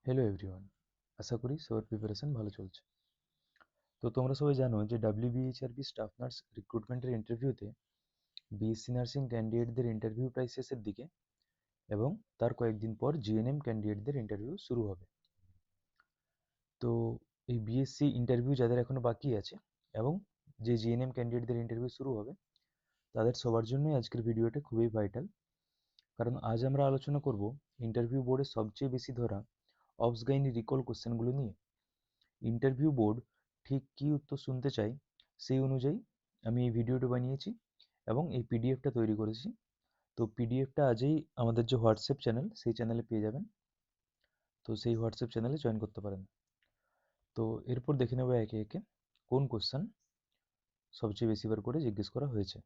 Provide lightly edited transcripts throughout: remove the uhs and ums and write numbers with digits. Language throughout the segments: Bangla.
হ্যালো এভরিওয়ান, আশা করি সবার প্রিপারেশন ভালো চলছে। তো তোমরা সবাই জানো যে ডাব্লিউবিএইচআরবি স্টাফ নার্স রিক্রুটমেন্টের ইন্টারভিউতে বিএসসি নার্সিং ক্যান্ডিডেটদের ইন্টারভিউ প্রায় শেষের দিকে এবং তার কয়েকদিন পর জিএনএম ক্যান্ডিডেটদের ইন্টারভিউ শুরু হবে। তো এই বিএসসি ইন্টারভিউ যাদের এখনো বাকি আছে এবং যে জিএনএম ক্যান্ডিডেটদের ইন্টারভিউ শুরু হবে তাদের সবার জন্যই আজকের ভিডিওটা খুবই ভাইটাল, কারণ আজ আমরা আলোচনা করব ইন্টারভিউ বোর্ডে সবচেয়ে বেশি ধরা অবসগাইনি রিকল কোশ্চেনগুলো নিয়ে। ইন্টারভিউ বোর্ড ঠিক কী উত্তর শুনতে চাই সেই অনুযায়ী আমি এই ভিডিওটা বানিয়েছি এবং এই পিডিএফটা তৈরি করেছি। তো পিডিএফটা আজই আমাদের যে হোয়াটসঅ্যাপ চ্যানেল সেই চ্যানেলে পেয়ে যাবেন, তো সেই হোয়াটসঅ্যাপ চ্যানেলে জয়েন করতে পারেন। তো এরপর দেখে নেব একে একে কোন কোশ্চেন সবচেয়ে বেশিবার করে জিজ্ঞেস করা হয়েছে।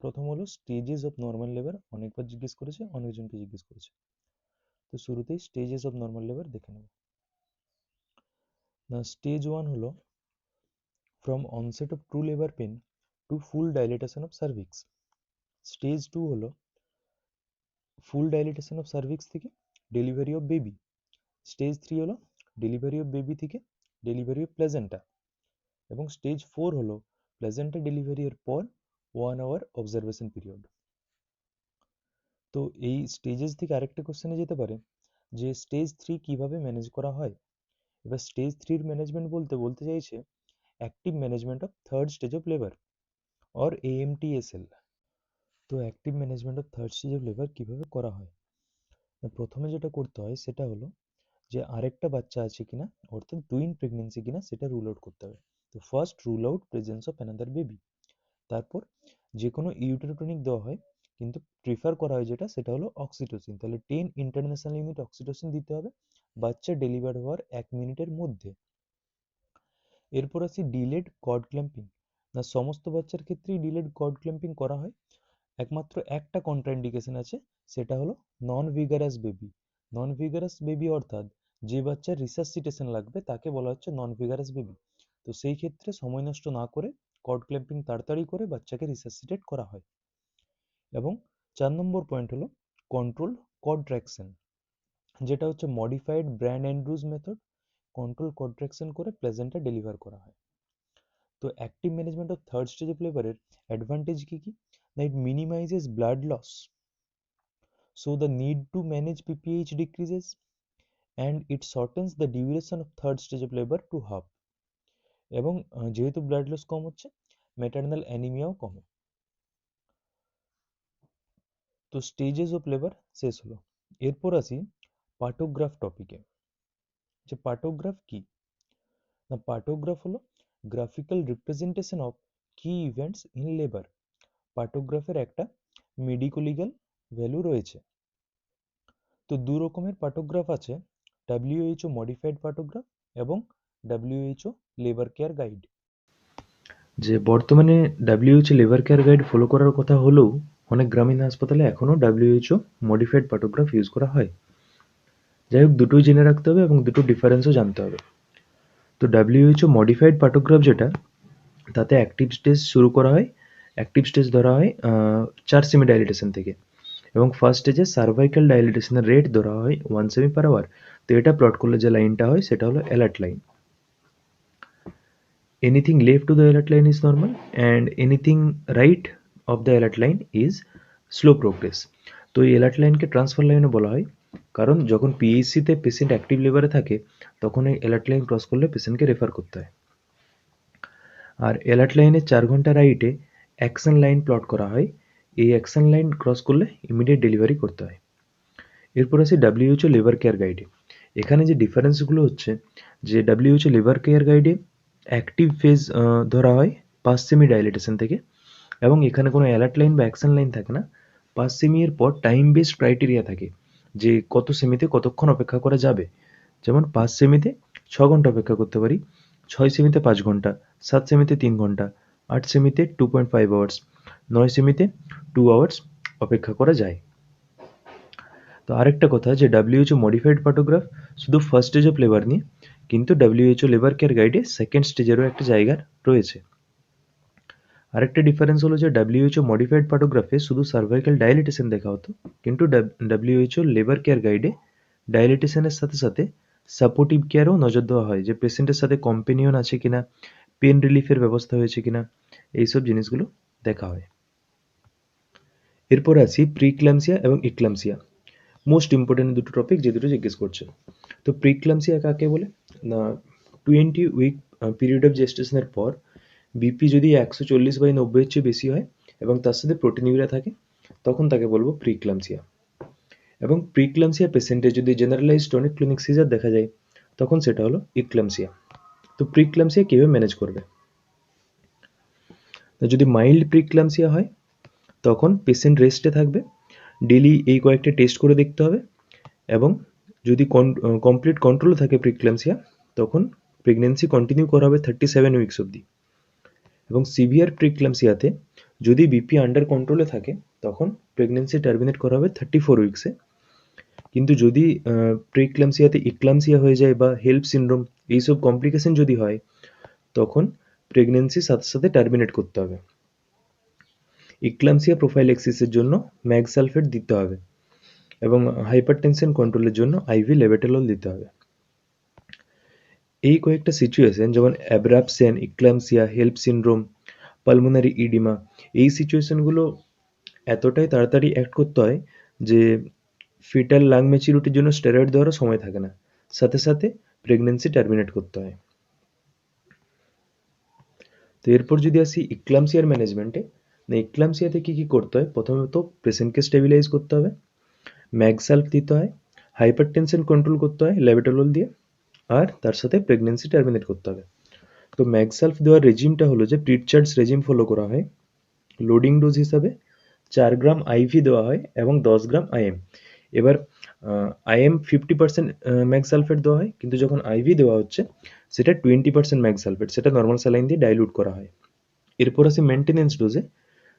প্রথম হলো স্টেজেস অফ নর্মাল লেবার, অনেকবার জিজ্ঞেস করেছে, অনেকজনকে জিজ্ঞেস করেছে। তো শুরুতেই স্টেজেস অফ নর্মাল লেবার দেখে নেব। না, স্টেজ 1 হলো from onset of true labor pain to full dilatation of cervix. Stage 2 হলো ফুল ডাইলেটেশন অফ সার্ভিক্স থেকে ডেলিভারি অফ বেবি। স্টেজ 3 হলো ডেলিভারি অফ বেবি থেকে ডেলিভারি অফ প্লেজেন্টা। এবং স্টেজ 4 হলো প্লেজেন্টা ডেলিভারির পর 1 আওয়ার অবজারভেশন পিরিয়ড। তো এই স্টেজেস থেকে আরেকটা কোশ্চেনে যেতে পারে যে স্টেজ 3 কিভাবে ম্যানেজ করা হয়। এবার স্টেজ 3 ম্যানেজমেন্ট বলতে চাইছে active management of third stage of labour or AMTSL। তো active management of third stage of labour কীভাবে করা হয়? প্রথমে যেটা করতে হয় সেটা হলো যে আরেকটা বাচ্চা আছে কিনা, অর্থাৎ টুইন প্রেগনেন্সি কিনা সেটা রুল আউট করতে হবে। তো first rule out presence of another baby. তারপর যে কোনো ইউটেরোটনিক দেওয়া হয়, কিন্তু প্রিফার করা হয় যেটা সেটা হলো অক্সিটোসিন। তাহলে 10 ইন্টারন্যাশনাল ইউনিট অক্সিটোসিন দিতে হবে বাচ্চা ডেলিভার হওয়ার 1 মিনিটের মধ্যে। এরপর আসি ডিলেড কর্ড ক্ল্যাম্পিং। না, সমস্ত বাচ্চার ক্ষেত্রেই ডিলেড কর্ড ক্ল্যাম্পিং করা হয়, একমাত্র একটা কন্ট্রাইন্ডিকেশন আছে, সেটা হলো নন ভিগারাস বেবি। নন ভিগারাস বেবি অর্থাৎ যে বাচ্চার রিসাসিটেশন লাগবে তাকে বলা হচ্ছে নন ভিগারাস বেবি। তো সেই ক্ষেত্রে সময় নষ্ট না করে কর্ড ক্ল্যাম্পিং তাড়াতাড়ি করে বাচ্চাকে রিসাসিটেট করা হয়। এবং 4 নম্বর পয়েন্ট হলো কন্ট্রোল কন্ট্রাকশন, যেটা হচ্ছে modified Brandt Andrews method. Control contraction করে প্লেজেন্টা ডেলিভার করা হয়। তো active management of third stage of লেবারের অ্যাডভান্টেজ কি কি? না, it minimises blood loss, so the need to manage PPH decreases, and it shortens the duration of third stage of labor to half. এবং যেহেতু ব্লাড লস কম হচ্ছে, ম্যাটারনাল অ্যানিমিয়াও কমে। তো স্টেজেস অফ লেবার শেষ হলো। এরপর আসি পার্টোগ্রাফ টপিকে। যে পার্টোগ্রাফ কি? না, পার্টোগ্রাফ হলো গ্রাফিক্যাল রিপ্রেজেন্টেশন অফ কি ইভেন্টস ইন লেবার। পার্টোগ্রাফের একটা মেডিকো-লিগ্যাল ভ্যালু রয়েছে। তো দু রকমের পার্টোগ্রাফ আছে, WHO মডিফাইড পার্টোগ্রাফ এবং WHO লেবার কেয়ার গাইড। যে বর্তমানে WHO labour care guide follow করার কথা হলেও অনেক গ্রামীণ হাসপাতালে এখনও WHO মডিফাইড পার্টোগ্রাফ ইউজ করা হয়। যাই হোক, দুটোই জেনে রাখতে হবে এবং দুটো ডিফারেন্সও জানতে হবে। তো WHO মডিফাইড পার্টোগ্রাফ যেটা, তাতে অ্যাক্টিভ স্টেজ শুরু করা হয়, অ্যাক্টিভ স্টেজ ধরা হয় 4 সেমি ডাইলিটেশন থেকে, এবং ফার্স্ট স্টেজে সার্ভাইকাল ডাইলিটেশনের রেট ধরা হয় 1 সেমি পার আওয়ার। তো এটা প্লট করলে যে লাইনটা হয় সেটা হলো alert line. Anything left to the alert line is normal and anything right of the alert line is slow progress. তো এই alert লাইনকে ট্রান্সফার লাইনও বলা হয়, কারণ যখন পিএইচসিতে পেশেন্ট অ্যাক্টিভ লেবারে থাকে তখন এই alert লাইন ক্রস করলে পেশেন্টকে রেফার করতে হয়। আর alert লাইনের 4 ঘন্টা রাইটে অ্যাকশন লাইন প্লট করা হয়, এই অ্যাকশন লাইন ক্রস করলে ইমিডিয়েট ডেলিভারি করতে হয়। এরপর আসি WHO লেবার কেয়ার গাইডে। এখানে যে ডিফারেন্সগুলো হচ্ছে যে WHO লেবার কেয়ার গাইডে অ্যাক্টিভ ফেজ ধরা হয় 5 সেমি ডাইলেটেশন থেকে, এবং এখানে কোনো অ্যালার্ট লাইন বা অ্যাকশন লাইন থাকে না। 5 সেমি এর পর টাইম বেসড ক্রাইটেরিয়া থাকে যে কত সেমিতে কতক্ষণ অপেক্ষা করা যাবে। যেমন 5 সেমিতে 6 ঘন্টা অপেক্ষা করতে পারি, 6 সেমিতে 5 ঘন্টা, 7 সেমিতে 3 ঘন্টা, 8 সেমিতে 2.5 আওয়ার্স, 9 সেমিতে 2 আওয়ার্স অপেক্ষা করা যায়। তো আরেকটা কথা যে WHO মডিফাইড পার্টোগ্রাফ শুধু ফার্স্ট স্টেজ অফ লেবার নিয়ে, কিন্তু WHO লেবার কেয়ার গাইডে সেকেন্ড স্টেজেরও একটা জায়গা রয়েছে। আরেকটা ডিফারেন্স হলো যে WHO মডিফাইড পার্টোগ্রাফে শুধু সার্ভাইকাল ডাইলিটেশন দেখা হতো, কিন্তু WHO লেবার কেয়ার গাইডে ডাইলেটেশনের সাথে সাথে সাপোর্টিভ কেয়ারও নজর দেওয়া হয়, যে পেশেন্টের সাথে কম্পেনিয়ন আছে কিনা, পেন রিলিফের ব্যবস্থা হয়েছে কিনা, এইসব জিনিসগুলো দেখা হয়। এরপর আসি প্রিক্লামসিয়া এবং ইক্লামসিয়া, মোস্ট ইম্পর্টেন্ট দুটো টপিক, যে দুটো জিজ্ঞেস করছে। তো প্রিক্লামসিয়া কাকে বলে না, 20 উইক পিরিয়ড অফ জেস্টেশনের পর বিপি যদি 140/90 চেয়ে বেশি হয় এবং তার সাথে প্রোটিনিউরিয়া থাকে, তখন তাকে বলবো প্রিক্লামসিয়া। এবং প্রিক্লামসিয়া পেশেন্টে যদি জেনারেলাইজড টনিক ক্লিনিক সিজার দেখা যায়, তখন সেটা হলো ইক্লামসিয়া। তো প্রিক্লামসিয়া কীভাবে ম্যানেজ করবে? তো যদি মাইল্ড প্রিক্লামসিয়া হয়, তখন পেশেন্ট রেস্টে থাকবে, ডেলি এই কয়েকটা টেস্ট করে দেখতে হবে, এবং যদি কমপ্লিট কন্ট্রোলে থাকে প্রিক্লামসিয়া, তখন প্রেগনেন্সি কন্টিনিউ করা হবে 37 উইকস অবধি। এবং সিভিয়ার প্রিক্লামসিয়াতে যদি বিপি আন্ডার কন্ট্রোলে থাকে, তখন প্রেগনেন্সি টার্মিনেট করা হবে 34 উইকসে। কিন্তু যদি প্রিক্লামসিয়াতে ইক্লামসিয়া হয়ে যায় বা হেল্প সিন্ড্রোম এইসব কমপ্লিকেশন যদি হয়, তখন প্রেগনেন্সি সাথে সাথে টার্মিনেট করতে হবে। ইক্লামসিয়া প্রোফাইল্যাক্সিসের জন্য ম্যাগ সালফেট দিতে হবে, এবং হাইপারটেনশন কন্ট্রোলের জন্য আইভি লেভেটালল দিতে হবে। এই কয়েকটা সিচুয়েশন, যেমন অ্যাব্রাপশন, ইক্লামসিয়া, হেল্প সিন্ড্রোম, পালমোনারি ইডিমা, এই সিচুয়েশনগুলো এতটাই তাড়াতাড়ি অ্যাক্ট করতে হয় যে ফিটাল লাং ম্যাচুরিটির জন্য স্টেরয়েড দেওয়ারও সময় থাকে না, সাথে সাথে প্রেগনেন্সি টার্মিনেট করতে হয়। তো এরপর যদি আসি ইক্লামসিয়ার ম্যানেজমেন্টে, না ইক্লামসিয়াতে কী কী করতে হয়? প্রথমত পেশেন্টকে স্টেবিলাইজ করতে হবে, ম্যাগসাল্ফ দিতে হয়, হাইপারটেনশন কন্ট্রোল করতে হয় লেভেটালল দিয়ে, আর তার সাথে প্রেগনেন্সি টার্মিনেট করতে হবে। তো ম্যাগসাল্ফ দেওয়ার রেজিমটা হলো যে প্রিটচার্ডস রেজিম ফলো করা হয়। লোডিং ডোজ হিসাবে 4 গ্রাম আইভি দেওয়া হয় এবং 10 গ্রাম আইএম। এবার আইএম 50% ম্যাগ সালফেট দেওয়া হয়, কিন্তু যখন আইভি দেওয়া হচ্ছে সেটা 20% ম্যাগ সালফেট, সেটা নর্মাল স্যালাইন দিয়ে ডাইলুট করা হয়। এরপর আসি মেনটেনেন্স ডোজে,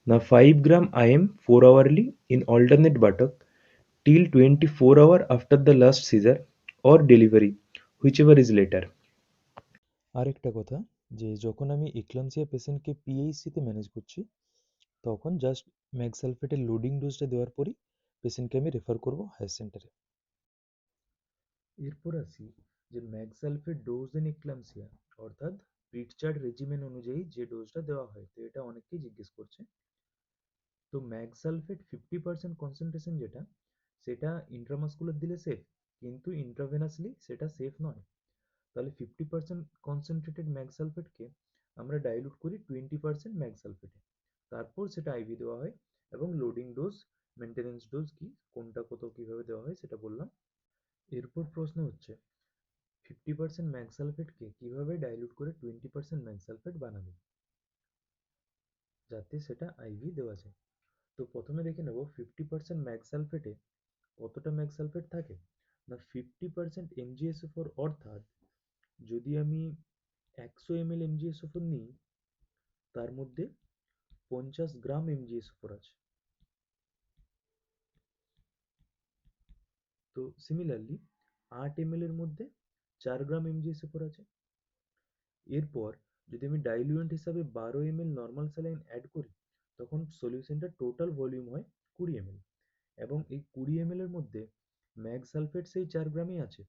না 5 gram IM 4 hourly in alternate buttock till 24 hour after the last seizure or delivery, whichever is later. আরেকটা কথা, যে যখন আমি ইক্লামসিয়া পেশেন্টকে পিএইচসিতে ম্যানেজ করছি, তখন জাস্ট ম্যাগ সালফেটের লোডিং ডোজটা দেওয়ার পরই পেশেন্টকে আমি রেফার করব হায়ার সেন্টারে। এরপর আসি যে ম্যাগ সালফেট ডোজ ইন ইক্লামসিয়া, অর্থাৎ প্রিটচার্ড রেজিমেন অনুযায়ী যে ডোজটা দেওয়া হয়, তো এটা অনেকেই জিজ্ঞেস করছে। তো ম্যাগ সালফেট 50% কনসেন্ট্রেশন যেটা, সেটা ইন্ট্রামাসকুলার দিলে সেফ, কিন্তু ইন্ট্রাভেনাসলি সেটা সেফ নয়। তাহলে 50% কনসেন্ট্রেটেড ম্যাগ সালফেটকে আমরা ডাইলুট করি 20% ম্যাগ সালফেটে, তারপর সেটা আইভি দেওয়া হয়। এবং লোডিং ডোজ, মেনটেনেন্স ডোজ কি, কোনটা কত কিভাবে দেওয়া হয় সেটা বললাম। এরপর প্রশ্ন হচ্ছে 50% ম্যাগ সালফেটকে কিভাবে ডাইলুট করে 20% ম্যাগ সালফেট বানাবে যাতে সেটা আইভি দেওয়া যায়। তো প্রথমে দেখে নেব 50% ম্যাগ সালফেটে কতটা ম্যাগ সালফেট থাকে। না 50% এমজিএসও4, অর্থাৎ যদি আমি 100 ml এমজিএসও4 নিই, তার মধ্যে 50 গ্রাম এমজিএসও4 আছে। তো সিমিলারলি 8 ml এর মধ্যে 4 গ্রাম এমজিএসও4 আছে। এরপর যদি আমি ডাইলুয়েন্ট হিসাবে 12 ml নর্মাল স্যালাইন অ্যাড করি, তখন সলিউশনটা টোটাল ভলিউম হয় 20 ml। এবং এই 20 ml এর মধ্যে ম্যাগ সালফেট সেই 4 গ্রামই আছে,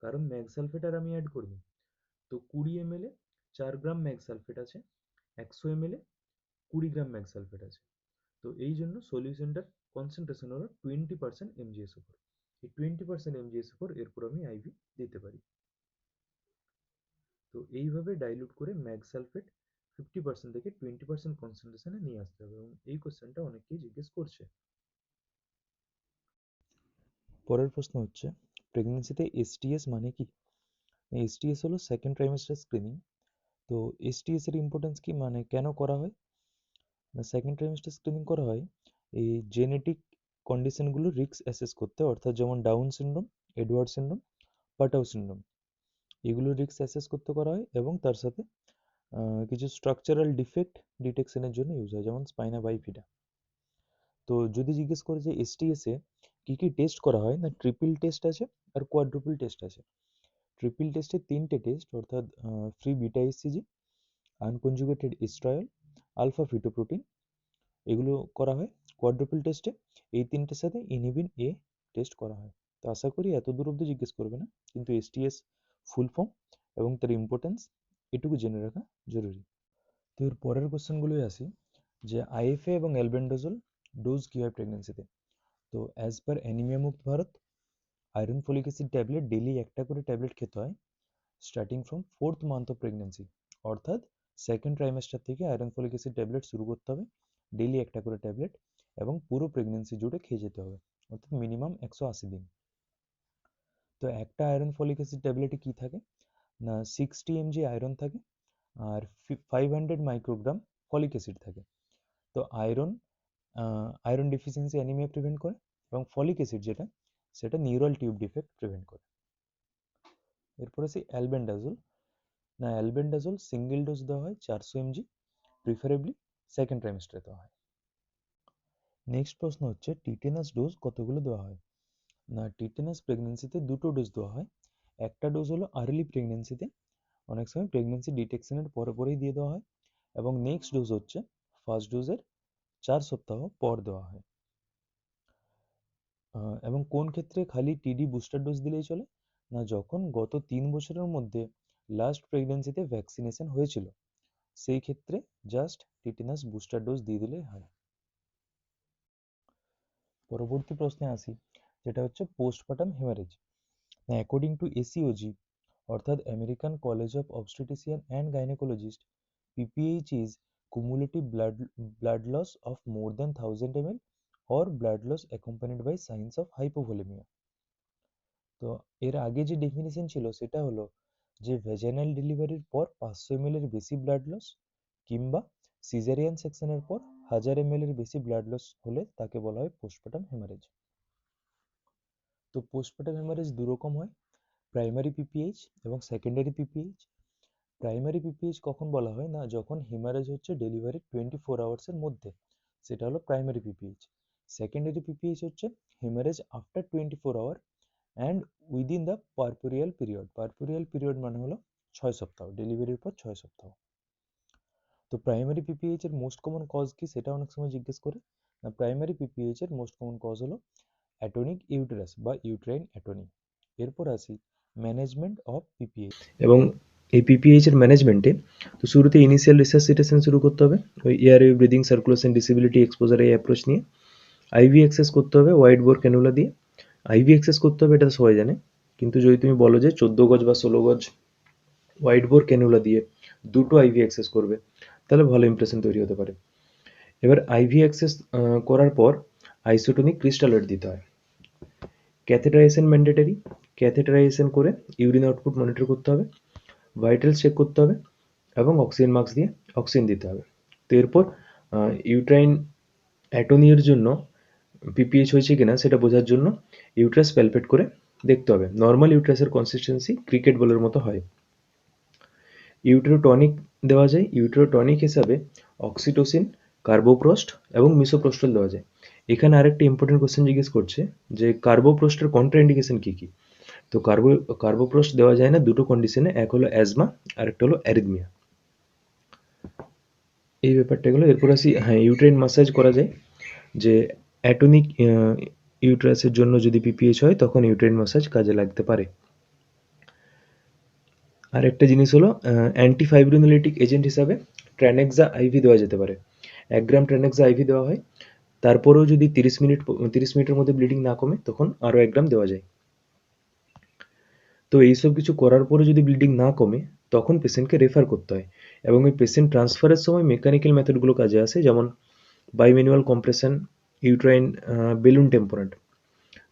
কারণ ম্যাগ সালফেট আর আমি অ্যাড করিনি। তো 20 ml এ 4 গ্রাম ম্যাগ সালফেট আছে, 100 ml এ 20 গ্রাম ম্যাগ সালফেট আছে। তো এই জন্য সলিউশনটার কনসেন্ট্রেশন হলো 20% এমজিএসও4। এই 20% এমজিএসও4 এরপর আমি আইভি দিতে পারি। তো এইভাবে ডাইলুট করে ম্যাগ সালফেট 50% থেকে 20% কনসেন্ট্রেশনে নিয়ে আসতে হবে, এবং এই কোশ্চেনটা অনেকেই জিজ্ঞেস করছে। পরের প্রশ্ন হচ্ছে, প্রেগনেন্সিতে এসটিএস মানে কি? এসটিএস হলো সেকেন্ড ট্রাইমেস্টার স্ক্রিনিং। তো এসটিএস এর ইম্পর্টেন্স কি, মানে কেন করা হয়? না সেকেন্ড ট্রাইমেস্টার স্ক্রিনিং করা হয় এই জেনেটিক কন্ডিশনগুলো রিস্ক অ্যাসেস করতে, অর্থাৎ যেমন down syndrome, Edward syndrome, Patau syndrome, এগুলো রিস্ক অ্যাসেস করতে করা হয়। এবং তার সাথে কিছু স্ট্রাকচারাল ডিফেক্ট ডিটেকশনের জন্য ইউজ হয়, যেমন স্পাইনা বাইফিডা। তো যদি জিজ্ঞেস করে যে এসটিএস এ কি কি টেস্ট করা হয়, না ট্রিপল টেস্ট আছে আর কোয়াড্রুপল টেস্ট আছে। ট্রিপল টেস্টে 3টে টেস্ট, অর্থাৎ free beta hCG, unconjugated estriol, alpha fetoprotein, এগুলো করা হয়। কোয়াড্রুপল টেস্টে এই তিনটের সাথে ইনহিবিন এ টেস্ট করা হয়। তো আশা করি এত দূর অব্দি জিজ্ঞেস করবে না, কিন্তু এসটিএস ফুল ফর্ম এবং তার ইম্পর্টেন্স এটুকু জেনে রাখা জরুরি। তো এর পরের কোশ্চেনগুলোই আসি, যে আইএফএ এবং অ্যালবেন্ডাজোল ডোজ কী হয় প্রেগনেন্সিতে। তো অ্যাজ পার অ্যানিমিয়া মুক্ত Bharat, iron folic acid tablet daily একটা করে ট্যাবলেট খেতে হয় starting from 4th month of pregnancy, অর্থাৎ সেকেন্ড ট্রাইমেস্টার থেকে আয়রন ফলিক অ্যাসিড ট্যাবলেট শুরু করতে হবে, ডেলি একটা করে ট্যাবলেট, এবং পুরো প্রেগনেন্সি জুড়ে খেয়ে যেতে হবে, অর্থাৎ মিনিমাম 180 দিন। তো একটা আয়রন ফলিক অ্যাসিড ট্যাবলেটে কী থাকে না, 60 mg আয়রন থাকে আর 500 মাইক্রোগ্রাম ফলিক অ্যাসিড থাকে। তো আয়রন ডেফিসিয়েন্সি অ্যানিমিয়া প্রিভেন্ট করে, এবং ফলিক অ্যাসিড যেটা, সেটা নিউরাল টিউব ডিফেক্ট প্রিভেন্ট করে। এরপর আসি অ্যালবেন্ডাজোল। না, অ্যালবেন্ডাজোল সিঙ্গেল ডোজ দেওয়া হয় 400 mg, প্রিফারেবলি সেকেন্ড ট্রাইমেস্টারে দেওয়া হয়। নেক্সট প্রশ্ন হচ্ছে টিটেনাস ডোজ কতগুলো দেওয়া হয়। না, টিটেনাস প্রেগনেন্সিতে দুটো ডোজ দেওয়া হয়। একটা ডোজ হলো আর্লি প্রেগনেন্সিতে, অনেক সময় প্রেগনেন্সি ডিটেকশনের পরে পরেই দিয়ে দেওয়া হয়, এবং নেক্সট ডোজ হচ্ছে ফার্স্ট ডোজের 4 সপ্তাহ পর দেওয়া হয়। এবং কোন ক্ষেত্রে খালি টিডি বুস্টার ডোজ দিলেই চলে, না যখন গত 3 বছরের মধ্যে লাস্ট প্রেগনেন্সিতে ভ্যাকসিনেশন হয়েছিল সেই ক্ষেত্রে জাস্ট টিটেনাস বুস্টার ডোজ দিয়ে দিলেই হয়। পরবর্তী প্রশ্নে আসি, যেটা হচ্ছে postpartum haemorrhage. According to ACOG, অর্থাৎ American College of Obstetrician and Gynaecologist, PPH is cumulative blood loss of more than 1000 ml or blood loss accompanied by signs of hypovolemia। তো এর আগে যে ডেফিনিশন ছিল সেটা হলো যে ভেজাইনাল ডেলিভারির পর 500 ml এর বেশি ব্লাড লস, কিংবা সিজারিয়ান সেকশনের পর 1000 ml এর বেশি ব্লাড লস হলে তাকে বলা হয় পোস্টপার্টাম হেমারেজ। তো পোস্টপার্টাম হেমারেজ দুরকম হয়, প্রাইমারি পিপিএইচ এবং সেকেন্ডারি পিপিএইচ। প্রাইমারি পিপিএইচ কখন বলা হয় না, যখন হেমারেজ হচ্ছে ডেলিভারির 24 আওয়ার্সের মধ্যে, সেটা হলো প্রাইমারি পিপিএইচ। সেকেন্ডারি পিপিএইচ হচ্ছে haemorrhage after 24 hour and within the puerperal period. Puerperal period মানে হলো 6 সপ্তাহ, ডেলিভারির পর 6 সপ্তাহ। তো প্রাইমারি পিপিএইচ এর মোস্ট কমন কজ কি সেটা অনেক সময় জিজ্ঞেস করে। না, প্রাইমারি পিপিএইচ এর মোস্ট কমন কজ হলো অ্যাটোনিক ইউটেরাস বা ইউট্রাইন অ্যাটোনি। এরপর আসি ম্যানেজমেন্ট অফ পিপিএইচ। এবং এই পিপিএইচ এর ম্যানেজমেন্টে তো শুরুতে ইনিশিয়াল রিসাসিটেশন শুরু করতে হবে ওই airway breathing circulation disability exposure এই অ্যাপ্রোচ নিয়ে। আইভি অ্যাক্সেস করতে হবে ওয়াইড বোর ক্যানুলা দিয়ে। আইভি অ্যাক্সেস করতে হবে, এটা সবাই জানে, কিন্তু যদি তুমি বলো যে 14 গজ বা 16 গজ ওয়াইড বোর ক্যানুলা দিয়ে দুটো আইভি অ্যাক্সেস করবে, তাহলে ভালো ইমপ্রেশন তৈরি হতে পারে। এবার আইভি অ্যাক্সেস করার পর আইসোটোনিক ক্রিস্টালয়েড দিতে হয়। ক্যাথেটারাইজেশন ম্যান্ডেটরি, ক্যাথেটারাইজেশন করে ইউরিন আউটপুট মনিটর করতে হবে, ভাইটালস চেক করতে হবে, এবং অক্সিজেন মাস্ক দিয়ে অক্সিজেন দিতে হবে। তো এরপর ইউট্রাইন অ্যাটোনির জন্য পিপিএইচ হয়েছে কিনা সেটা বোঝার জন্য ইউট্রাস প্যালপেট করে দেখতে হবে। নর্মাল ইউট্রাসের কনসিস্টেন্সি ক্রিকেট বলের মতো হয়। ইউটেরোটনিক দেওয়া যায়, ইউটেরোটনিক হিসাবে অক্সিটোসিন, কার্বোপ্রস্ট এবং মিসোপ্রস্টল দেওয়া যায়। এখানে আরেকটা ইম্পর্টেন্ট কোশ্চেন জিজ্ঞেস করছে যে কার্বোপ্রস্টের কন্ট্রাইন্ডিকেশন কী কী। তো কার্বোপ্রস্ট দেওয়া যায় না দুটো কন্ডিশনে, এক হলো অ্যাজমা আর একটা হলো অ্যারিথমিয়া। এই ব্যাপারটা গেলো। এরপর আসি, হ্যাঁ, ইউট্রাইন মাসাজ করা যায়, যে অ্যাটোনিক ইউট্রাসের জন্য যদি পিপিএইচ হয় তখন ইউট্রাইন মাসাজ কাজে লাগতে পারে। আর একটা জিনিস হলো অ্যান্টিফাইব্রিনোলিটিক এজেন্ট হিসাবে ট্র্যানেক্সা আইভি দেওয়া যেতে পারে। 1 গ্রাম ট্র্যানেক্সা আইভি দেওয়া হয়, তারপরেও যদি 30 মিনিটের মধ্যে ব্লিডিং না কমে তখন আরও 1 গ্রাম দেওয়া যায়। তো এইসব কিছু করার পরে যদি ব্লিডিং না কমে তখন পেশেন্টকে রেফার করতে হয়, এবং ওই পেশেন্ট ট্রান্সফারের সময় মেকানিক্যাল মেথডগুলো কাজে আসে, যেমন bimanual compression, uterine balloon tamponade.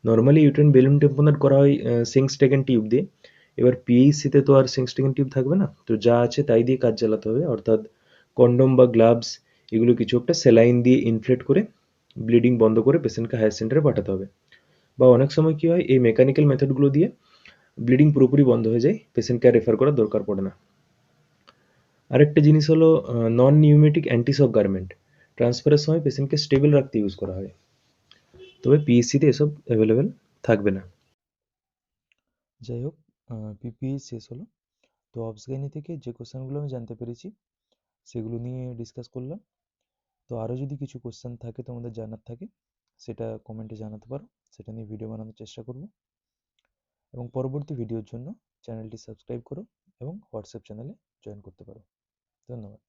Normally uterine balloon tamponade করা হয় সিংস্টেগেন টিউব দিয়ে। এবার পিএইচসিতে তো আর সিংস্টেগেন টিউব থাকবে না, তো যা আছে তাই দিয়ে কাজ চালাতে হবে, অর্থাৎ কন্ডম বা গ্লাভস এগুলো কিছু একটা স্যালাইন দিয়ে ইনফ্লেট করে ব্লিডিং বন্ধ করে পেশেন্টকে হায়ার সেন্টারে পাঠাতে হবে। বা অনেক সময় কী হয়, এই মেকানিক্যাল মেথডগুলো দিয়ে ব্লিডিং পুরোপুরি বন্ধ হয়ে যায়, পেশেন্টকে আর রেফার করার দরকার পড়ে না। আরেকটা জিনিস হলো নন নিউমেটিক অ্যান্টিশক গার্মেন্ট। ট্রান্সফারের সময় পেশেন্টকে স্টেবল রাখতে ইউজ করা হয়, তবে পিএইচসিতে এসব অ্যাভেলেবেল থাকবে না। যাই হোক, পিপিএইচ শেষ হলো। তো অবসগাইনি থেকে যে কোশ্চেনগুলো আমি জানতে পেরেছি সেগুলো নিয়ে ডিসকাস করলাম। তো আরও যদি কিছু কোশ্চেন থাকে তোমাদের জানার থাকে সেটা কমেন্টে জানাতে পারো, সেটা নিয়ে ভিডিও বানানোর চেষ্টা করব। এবং পরবর্তী ভিডিওর জন্য চ্যানেলটি সাবস্ক্রাইব করো এবং হোয়াটসঅ্যাপ চ্যানেলে জয়েন করতে পারো। ধন্যবাদ।